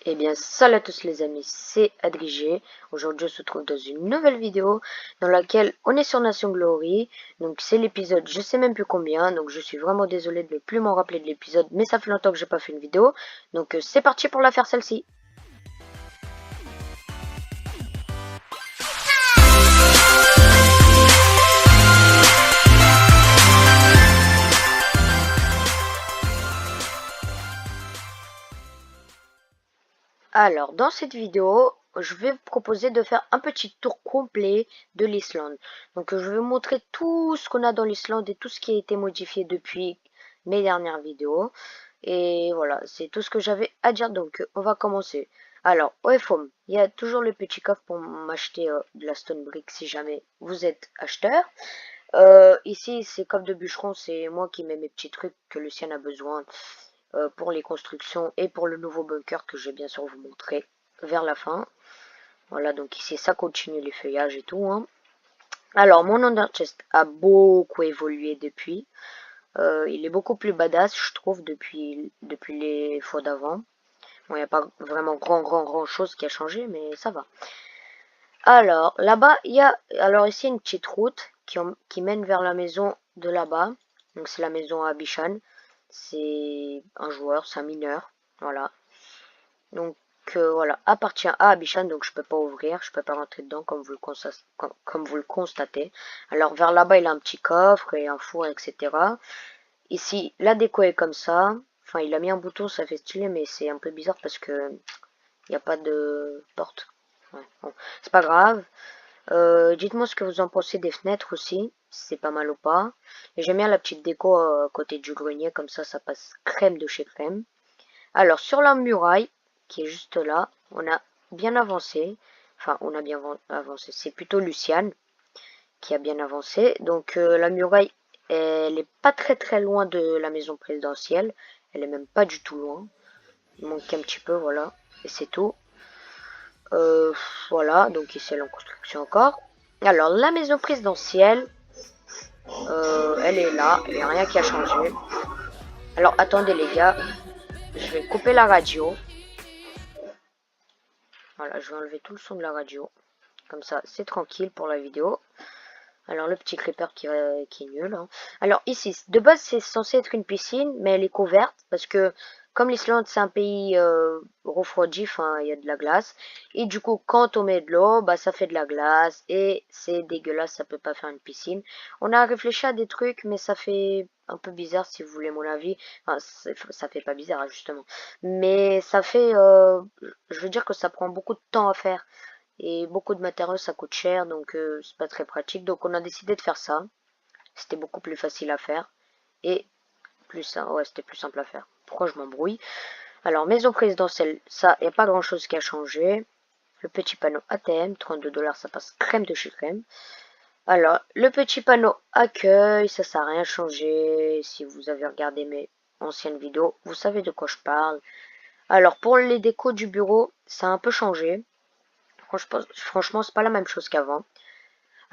Eh bien, salut à tous les amis, c'est Adrigé. Aujourd'hui, on se retrouve dans une nouvelle vidéo dans laquelle on est sur Nation Glory. Donc, c'est l'épisode, je sais même plus combien. Donc, je suis vraiment désolé de ne plus m'en rappeler de l'épisode, mais ça fait longtemps que j'ai pas fait une vidéo. Donc, c'est parti pour la faire celle-ci. Alors, dans cette vidéo, je vais vous proposer de faire un petit tour complet de l'Islande. Donc, je vais vous montrer tout ce qu'on a dans l'Islande et tout ce qui a été modifié depuis mes dernières vidéos. Et voilà, c'est tout ce que j'avais à dire. Donc, on va commencer. Alors, au FOM, il y a toujours le petit coffre pour m'acheter de la Stone Brick si jamais vous êtes acheteur. Ici, c'est coffre de bûcheron, c'est moi qui mets mes petits trucs que Lucien a besoin pour les constructions et pour le nouveau bunker que je vais bien sûr vous montrer vers la fin. Voilà, donc ici ça continue les feuillages et tout. Hein. Alors, mon Under Chest a beaucoup évolué depuis. Il est beaucoup plus badass, je trouve, depuis les fois d'avant. Bon, il n'y a pas vraiment grand chose qui a changé, mais ça va. Alors, là-bas, il y a... Alors ici, une petite route qui mène vers la maison de là-bas. Donc, c'est la maison à Bishan. C'est un joueur, c'est un mineur. Voilà. Donc, voilà, appartient à Abishan, donc je peux pas ouvrir, je peux pas rentrer dedans comme vous le constatez. Alors, vers là-bas, il a un petit coffre et un four, etc. Ici, la déco est comme ça. Enfin, il a mis un bouton, ça fait stylé, mais c'est un peu bizarre parce que il n'y a pas de porte. Ouais, bon, c'est pas grave. Dites-moi ce que vous en pensez des fenêtres aussi, si c'est pas mal ou pas. Et j'aime bien la petite déco à côté du grenier, comme ça passe crème de chez crème. Alors, sur la muraille, qui est juste là, on a bien avancé. Enfin, on a bien avancé. C'est plutôt Luciane qui a bien avancé. Donc, la muraille, elle est pas très loin de la maison présidentielle. Elle est même pas du tout loin. Il manque un petit peu, voilà. Et c'est tout. Voilà, donc ici elle est en construction encore. Alors, la maison présidentielle, elle est là. Il n'y a rien qui a changé. Alors, attendez les gars. Je vais couper la radio. Voilà, je vais enlever tout le son de la radio. Comme ça, c'est tranquille pour la vidéo. Alors, le petit creeper qui est nul. Hein. Alors, ici, de base, c'est censé être une piscine, mais elle est couverte. Parce que, comme l'Islande, c'est un pays refroidi, enfin, il y a de la glace. Et du coup, quand on met de l'eau, bah, ça fait de la glace. Et c'est dégueulasse, ça peut pas faire une piscine. On a réfléchi à des trucs, mais ça fait un peu bizarre, si vous voulez mon avis. Enfin, ça fait pas bizarre, justement. Mais ça fait... je veux dire que ça prend beaucoup de temps à faire. Et beaucoup de matériaux, ça coûte cher, donc c'est pas très pratique. Donc on a décidé de faire ça. C'était beaucoup plus facile à faire. Et ouais, c'était plus simple à faire. Pourquoi je m'embrouille? Alors, maison présidentielle, ça, il n'y a pas grand chose qui a changé. Le petit panneau ATM, 32 $, ça passe crème de chez crème. Alors, le petit panneau accueil, ça n'a rien changé. Si vous avez regardé mes anciennes vidéos, vous savez de quoi je parle. Alors, pour les décos du bureau, ça a un peu changé. Franchement, c'est pas la même chose qu'avant.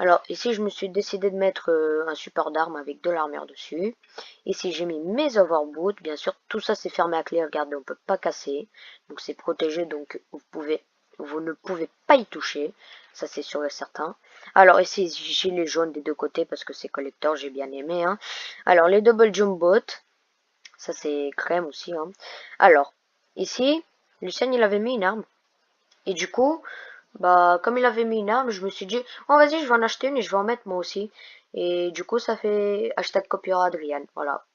Alors, ici, je me suis décidé de mettre un support d'armes avec de l'armure dessus. Ici, j'ai mis mes overboots. Bien sûr, tout ça, c'est fermé à clé. Regardez, on peut pas casser. Donc, c'est protégé, donc vous ne pouvez pas y toucher. Ça, c'est sûr et certain. Alors, ici, j'ai les jaunes des deux côtés parce que c'est collector, j'ai bien aimé. Hein. Alors, les double jump bots. Ça, c'est crème aussi. Hein. Alors, ici, Lucien, il avait mis une arme. Et du coup, bah, comme il avait mis une arme, je me suis dit, oh, vas-y, je vais en acheter une et je vais en mettre moi aussi. Et du coup, ça fait hashtag copyright Adrian. Voilà.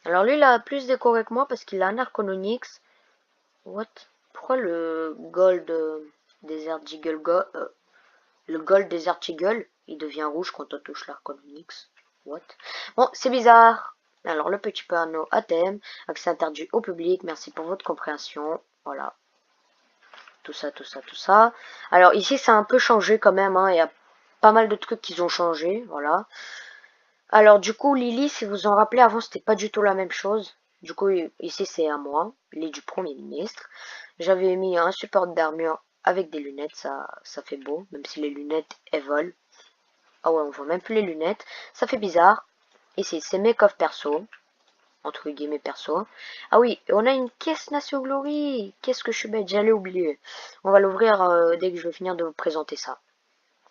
Alors lui, il a plus décoré que moi parce qu'il a un Arcononyx. What? Pourquoi le Gold Desert Eagle le Gold Desert Eagle, il devient rouge quand on touche l'Arcononyx? What? Bon, c'est bizarre. Alors, le petit panneau à thème, accès interdit au public, merci pour votre compréhension. Voilà. Tout ça. Alors ici, ça a un peu changé quand même, hein. Il y a pas mal de trucs qui ont changé, voilà. Alors du coup, Lily, si vous en rappelez, avant, c'était pas du tout la même chose. Du coup, ici, c'est à moi, Lily du Premier ministre. J'avais mis un support d'armure avec des lunettes, ça fait beau, même si les lunettes, elles volent. Ah ouais, on voit même plus les lunettes. Ça fait bizarre. Ici, c'est mes coffres perso. entre guillemets perso. Ah oui, on a une caisse Nation Glory. Qu'est-ce que je suis bête, j'allais oublier. On va l'ouvrir dès que je vais finir de vous présenter ça.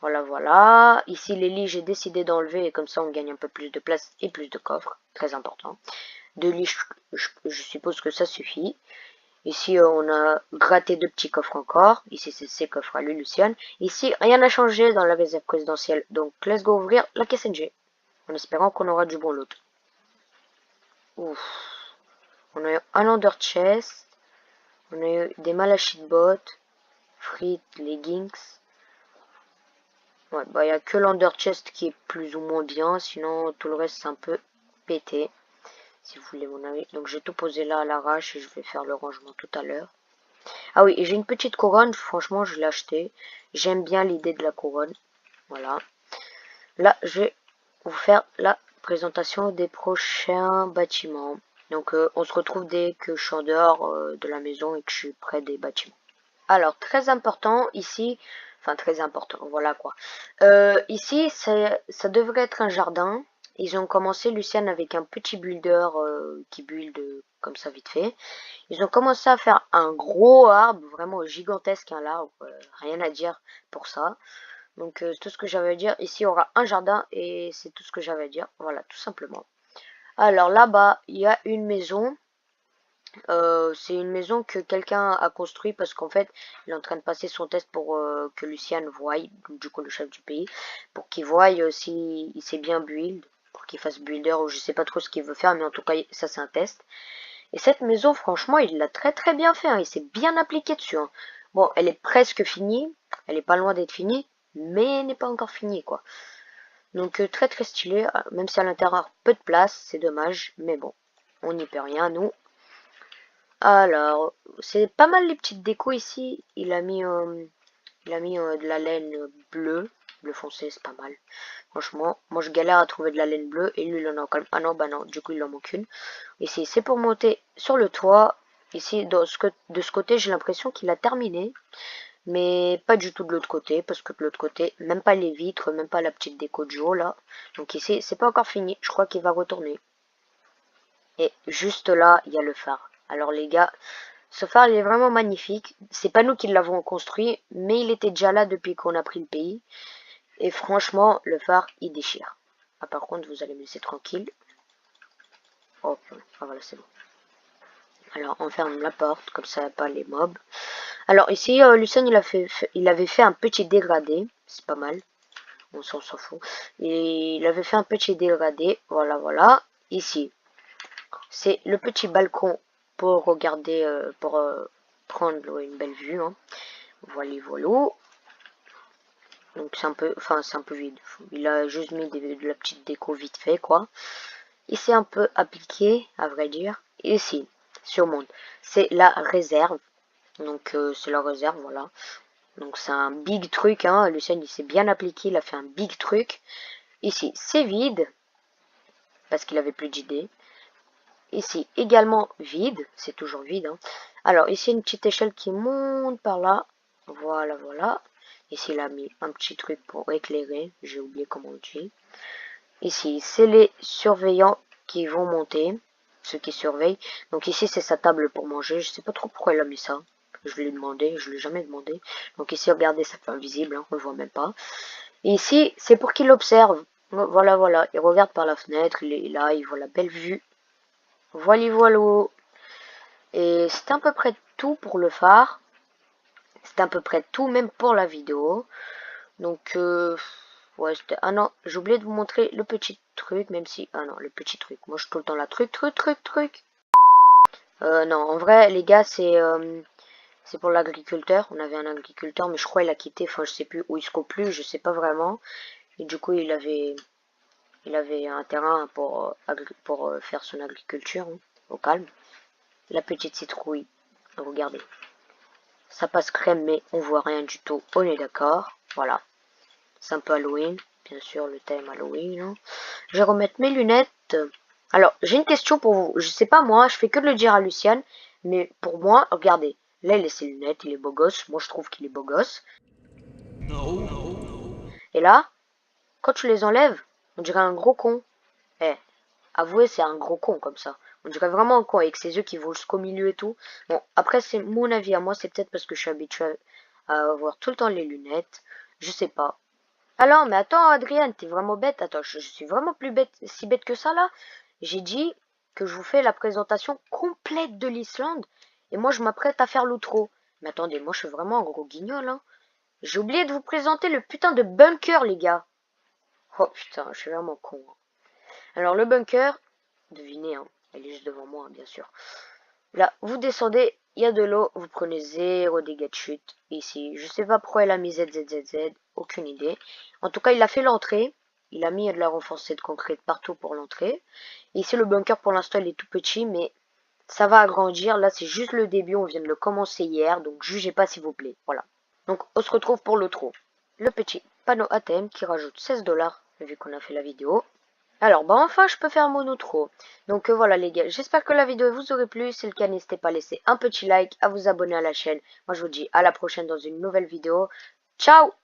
Voilà, voilà. Ici, les lits, j'ai décidé d'enlever et comme ça, on gagne un peu plus de place et plus de coffres. Très important. 2 lits, je suppose que ça suffit. Ici, on a gratté 2 petits coffres encore. Ici, c'est ces coffres à lui, Luciane. Ici, rien n'a changé dans la réserve présidentielle. Donc, let's go ouvrir la caisse NG. En espérant qu'on aura du bon lot. Ouf. On a eu un under chest. On a eu des malachite bots. Frites, leggings. Ouais, bah, il n'y a que l'under chest qui est plus ou moins bien. Sinon, tout le reste, c'est un peu pété. Si vous voulez mon avis. Donc, j'ai tout posé là à l'arrache et je vais faire le rangement tout à l'heure. Ah oui, et j'ai une petite couronne, franchement, je l'ai achetée. J'aime bien l'idée de la couronne. Voilà. Là, je vais vous faire la présentation des prochains bâtiments. Donc, on se retrouve dès que je suis en dehors de la maison et que je suis près des bâtiments. Alors, très important, ici, enfin, très important, voilà quoi. Ici, ça devrait être un jardin. Ils ont commencé, Luciane, avec un petit builder qui build comme ça vite fait. Ils ont commencé à faire un gros arbre, vraiment gigantesque, un arbre, rien à dire pour ça. Donc c'est tout ce que j'avais à dire. Ici, il y aura un jardin et c'est tout ce que j'avais à dire. Voilà, tout simplement. Alors là-bas, il y a une maison. C'est une maison que quelqu'un a construit parce qu'en fait, il est en train de passer son test pour que Luciane voie, du coup le chef du pays, pour qu'il voie si il sait bien build, pour qu'il fasse builder ou je sais pas trop ce qu'il veut faire, mais en tout cas, ça c'est un test. Et cette maison, franchement, il l'a très très bien fait. Hein. Il s'est bien appliqué dessus. Hein. Bon, elle est presque finie. Elle est pas loin d'être finie. Mais elle n'est pas encore finie, quoi. Donc, très très stylé. Même si à l'intérieur, peu de place. C'est dommage. Mais bon, on n'y peut rien, nous. Alors, c'est pas mal les petites décos ici. Il a mis de la laine bleue. Bleu foncé, c'est pas mal. Franchement, moi je galère à trouver de la laine bleue et lui il en a quand même. Ah non, bah non, du coup il en manque une. Ici, c'est pour monter sur le toit. Ici, de ce côté, j'ai l'impression qu'il a terminé. Mais pas du tout de l'autre côté, parce que de l'autre côté, même pas les vitres, même pas la petite déco de jour là. Donc ici, c'est pas encore fini. Je crois qu'il va retourner. Et juste là, il y a le phare. Alors les gars, ce phare, il est vraiment magnifique. C'est pas nous qui l'avons construit, mais il était déjà là depuis qu'on a pris le pays. Et franchement, le phare, il déchire. Ah, par contre, vous allez me laisser tranquille. Hop, ah, voilà, c'est bon. Alors, on ferme la porte, comme ça, pas les mobs. Alors, ici, Lucien, il avait fait un petit dégradé. C'est pas mal. On s'en fout. Et il avait fait un petit dégradé. Voilà, voilà. Ici, c'est le petit balcon pour regarder, pour prendre une belle vue. Hein. Voilà, voilà. Donc c'est un peu, enfin c'est un peu vide. Il a juste mis de la petite déco vite fait quoi. Il s'est un peu appliqué à vrai dire. Et ici, surmonte, c'est la réserve. Donc c'est la réserve voilà. Donc c'est un big truc hein. Lucien il s'est bien appliqué, il a fait un big truc. Ici c'est vide parce qu'il avait plus d'idées. Ici également vide, c'est toujours vide. Hein. Alors ici une petite échelle qui monte par là. Voilà voilà. Ici, il a mis un petit truc pour éclairer. J'ai oublié comment on dit. Ici, c'est les surveillants qui vont monter. Ceux qui surveillent. Donc ici, c'est sa table pour manger. Je sais pas trop pourquoi il a mis ça. Je lui ai demandé. Je lui ai jamais demandé. Donc ici, regardez, ça fait invisible. Hein, on le voit même pas. Et ici, c'est pour qu'il observe. Voilà, voilà. Il regarde par la fenêtre. Il est là. Il voit la belle vue. Voilà, voilà. Et c'est à peu près tout pour le phare. C'est à peu près tout, même pour la vidéo. Donc, ouais, c'était... Ah non, j'ai oublié de vous montrer le petit truc, même si... Ah non, le petit truc. Moi, je suis tout le temps là. Truc. Non, en vrai, les gars, c'est pour l'agriculteur. On avait un agriculteur, mais je crois il a quitté. Enfin, je sais plus où il se coupe plus. Je sais pas vraiment. Et du coup, il avait un terrain pour faire son agriculture, hein, au calme. La petite citrouille. Regardez. Ça passe crème, mais on voit rien du tout. On est d'accord. Voilà. C'est un peu Halloween. Bien sûr, le thème Halloween. Hein. Je vais remettre mes lunettes. Alors, j'ai une question pour vous. Je sais pas moi, je fais que de le dire à Luciane. Mais pour moi, regardez. Là, il a ses lunettes, il est beau gosse. Moi, je trouve qu'il est beau gosse. Et là, quand tu les enlèves, on dirait un gros con. Eh, avouez, c'est un gros con comme ça. On dirait vraiment un con avec ses yeux qui volent jusqu'au milieu et tout. Bon, après, c'est mon avis à moi. C'est peut-être parce que je suis habitué à avoir tout le temps les lunettes. Je sais pas. Alors, mais attends, Adrien, t'es vraiment bête. Attends, je suis vraiment plus bête, si bête que ça, là. J'ai dit que je vous fais la présentation complète de l'Islande. Et moi, je m'apprête à faire l'outro. Mais attendez, moi, je suis vraiment un gros guignol, hein. J'ai oublié de vous présenter le putain de bunker, les gars. Oh putain, je suis vraiment con, hein. Alors, le bunker, devinez, hein. Elle est juste devant moi, hein, bien sûr. Là, vous descendez, il y a de l'eau, vous prenez 0 dégâts de chute ici. Je sais pas pourquoi elle a mis ZZZZ, aucune idée. En tout cas, il a fait l'entrée. Il a mis de la renforcée de concrète partout pour l'entrée. Ici, le bunker, pour l'instant, il est tout petit, mais ça va agrandir. Là, c'est juste le début, on vient de le commencer hier, donc jugez pas s'il vous plaît. Voilà. Donc, on se retrouve pour l'outro. Le petit panneau ATM qui rajoute 16 $, vu qu'on a fait la vidéo. Alors, bah enfin, je peux faire mon outro. Donc voilà les gars, j'espère que la vidéo vous aurait plu. Si c'est le cas, n'hésitez pas à laisser un petit like, à vous abonner à la chaîne. Moi, je vous dis à la prochaine dans une nouvelle vidéo. Ciao!